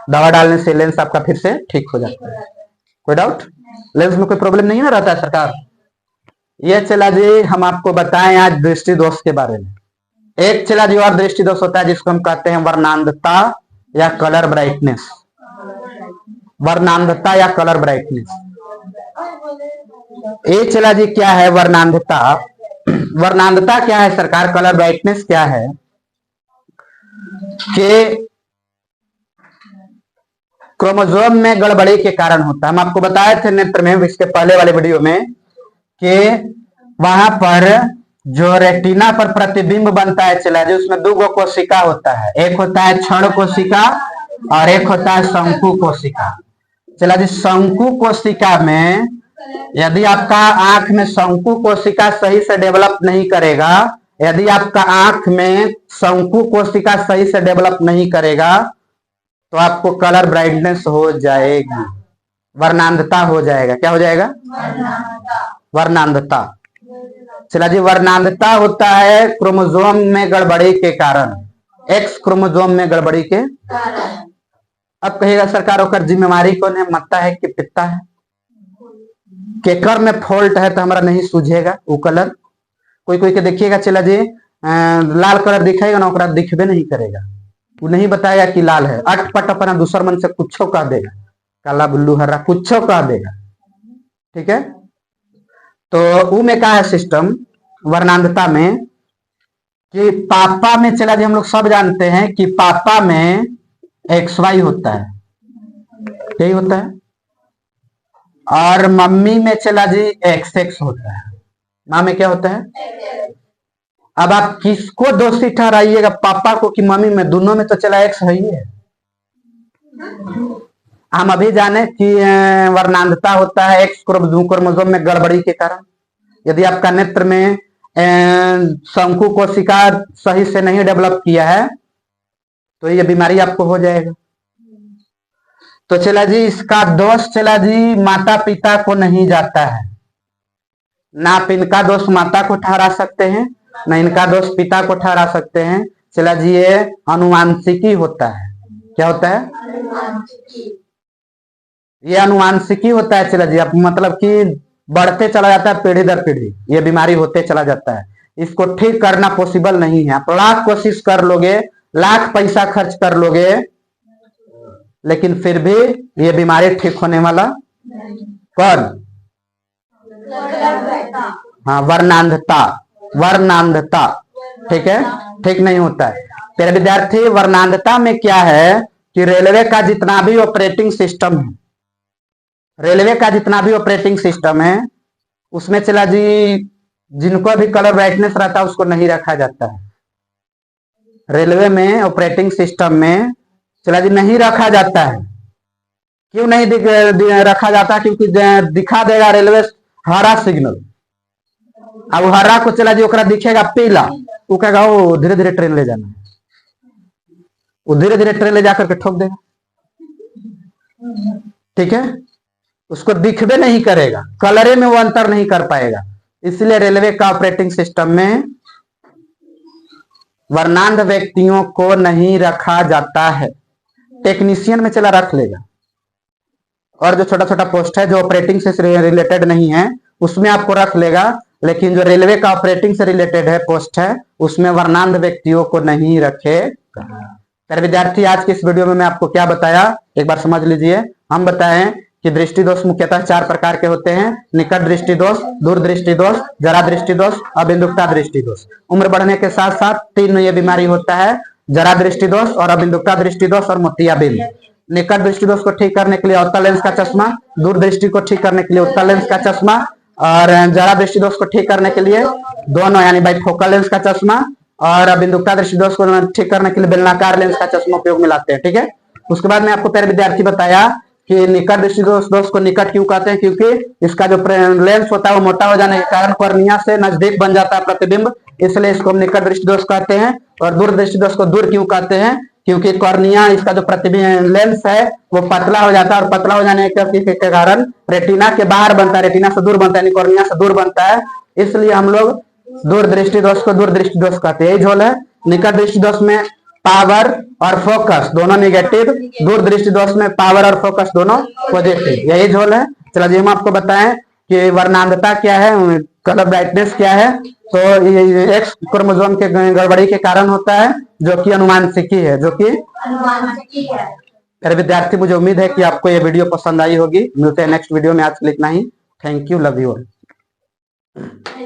दवा डालने से लेंस आपका फिर से ठीक हो जाता है। कोई डाउट? लेंस में कोई प्रॉब्लम नहीं ना रहता है सरकार। ये चला जी हम आपको बताएं आज दृष्टि दोष के बारे में। एक चला जी और दृष्टि दोष होता है जिसको हम कहते हैं वर्णांधता या कलर ब्राइटनेस। वर्णांधता या कलर ब्राइटनेस। ये चला जी क्या है वर्णांधता? वर्णांधता क्या है सरकार? कलर ब्राइटनेस क्या है कि क्रोमोसोम में गड़बड़ी के कारण होता है। हम आपको बताए थे नेत्र में इसके पहले वाले वीडियो में कि वहां पर जो रेटिना पर प्रतिबिंब बनता है चला जी, उसमें दो कोशिका होता है, एक होता है क्षण कोशिका और एक होता है शंकु कोशिका। चला जी, शंकु कोशिका में यदि आपका आंख में शंकु कोशिका सही से डेवलप नहीं करेगा, यदि आपका आंख में शंकु कोशिका सही से डेवलप नहीं करेगा तो आपको कलर ब्राइटनेस हो जाएगी, वर्णांधता हो जाएगा। क्या हो जाएगा? वर्णांधता। चला जी, वर्णांधता होता है क्रोमोसोम में गड़बड़ी के कारण, एक्स क्रोमोसोम में गड़बड़ी के कारण। अब कहेगा सरकार ओकर जिम्मेवारी कौन है, माता है कि पिता है? केकर में फॉल्ट है तो हमारा नहीं सूझेगा वो कलर। कोई कोई के देखिएगा चला जी, लाल कलर दिखेगा ना, ओकरा दिखबे नहीं करेगा, वो नहीं बताएगा कि लाल है, अटपट अपना दूसर मन से कुछ कह देगा, काला बुल्लू हरा कुछ कह देगा। ठीक है, तो वो में क्या है सिस्टम वर्णांधता में कि पापा में चला जी, हम लोग सब जानते हैं कि पापा में XY होता है, यही होता है, और मम्मी में चला जी XX होता है। माँ में क्या होता है? अब आप किसको दोषी ठहराइएगा, पापा को कि मम्मी में? दोनों में तो चला X है ही है। हम अभी जाने कि वर्णांधता होता है एक्स क्रोमोसोम में गड़बड़ी के कारण। यदि आपका नेत्र में शंकु कोशिका सही से नहीं डेवलप किया है तो ये बीमारी आपको हो जाएगा। तो चला जी, इसका दोष चला जी माता पिता को नहीं जाता है, ना आप इनका दोष माता को ठहरा सकते हैं, ना इनका दोष पिता को ठहरा सकते हैं। चला जी, ये अनुवांशिकी होता है। क्या होता है? ये अनुवांशिकी होता है। चला जी, आप मतलब कि बढ़ते चला जाता है पीढ़ी दर पीढ़ी, ये बीमारी होते चला जाता है। इसको ठीक करना पॉसिबल नहीं है। आप लाख कोशिश कर लोगे, लाख पैसा खर्च कर लोगे, लेकिन फिर भी ये बीमारी ठीक होने वाला कौन? हाँ, वर्णांधता। वर्णांधता, ठीक है, ठीक नहीं होता है। तेरे विद्यार्थी, वर्णांधता में क्या है कि रेलवे का जितना भी ऑपरेटिंग सिस्टम है, रेलवे का जितना भी ऑपरेटिंग सिस्टम है, उसमें चला जी जिनको भी कलर ब्राइटनेस रहता है उसको नहीं रखा जाता है। रेलवे में ऑपरेटिंग सिस्टम में चला जी नहीं रखा जाता है। क्यों नहीं रखा जाता? क्योंकि दिखा देगा रेलवे हरा सिग्नल, अब हरा को चला जी ओकरा दिखेगा पीला, वो कहेगा वो धीरे धीरे ट्रेन ले जाना है, वो धीरे धीरे ट्रेन ले जाकर के ठोक देगा। ठीक है, उसको दिखबे नहीं करेगा, कलरे में वो अंतर नहीं कर पाएगा। इसलिए रेलवे का ऑपरेटिंग सिस्टम में वर्णांध व्यक्तियों को नहीं रखा जाता है। टेक्नीशियन में चला रख लेगा, और जो छोटा छोटा पोस्ट है जो ऑपरेटिंग से रिलेटेड नहीं है उसमें आपको रख लेगा, लेकिन जो रेलवे का ऑपरेटिंग से रिलेटेड है पोस्ट है उसमें वर्णांध व्यक्तियों को नहीं रखेगा। तेरे विद्यार्थी, आज की इस वीडियो में मैं आपको क्या बताया एक बार समझ लीजिए। हम बताएं कि दृष्टि दोष मुख्यतः 4 प्रकार के होते हैं: निकट दृष्टि दोष, दूर दृष्टि दोष, जरा दृष्टि दोष, अबिंदुकता दृष्टि दोष। उम्र बढ़ने के साथ साथ 3 ये बीमारी होता है: जरा दृष्टि दोष और अबिंदुकता दृष्टि दोष और मोतियाबिंद। निकट दृष्टि दोष को ठीक करने के लिए अवतल लेंस का चश्मा, दूर दृष्टि को ठीक करने के लिए उत्तल लेंस का चश्मा, और जरा दृष्टि दोष को ठीक करने के लिए दोनों यानी बाइफोकल लेंस का चश्मा, और अबिंदुकता दृष्टि दोष को ठीक करने के लिए बेलनाकार लेंस का चश्मा उपयोग में लाते हैं। ठीक है, उसके बाद में आपको प्यारे विद्यार्थी बताया कि निकट दृष्टि दोष को निकट क्यों कहते हैं, क्योंकि इसका जो लेंस होता है वो मोटा हो जाने के कारण कॉर्निया से नजदीक बन जाता है प्रतिबिंब, इसलिए इसको हम निकट दृष्टि दोष कहते हैं। और दूर दृष्टि दोष को दूर क्यों कहते हैं, क्योंकि कॉर्निया इसका जो प्रतिबिंब लेंस है वो पतला हो जाता है, और पतला हो जाने के कारण रेटिना के बाहर बनता है, रेटिना से दूर बनता है, कॉर्निया से दूर बनता है, इसलिए हम लोग दूर दृष्टि दोष को दूर दृष्टि दोष कहते हैं। यही झोल है। निकट दृष्टि दोष में पावर और फोकस दोनों निगेटिव, दूर दृष्टि दोष में पावर और फोकस दोनों पॉजिटिव, यही झोल है। चलो जी, हम आपको बताएं कि वर्णांधता क्या है, कलर ब्राइटनेस क्या है। तो ये एक्स क्रोमोसोम के गड़बड़ी के कारण होता है, जो कि अनुवांशिकी है, जो कि अनुवांशिकी है। मेरे विद्यार्थी, मुझे उम्मीद है कि आपको ये वीडियो पसंद आई होगी। मिलते हैं नेक्स्ट वीडियो में, आज के लिए इतना ही। Thank you, love you.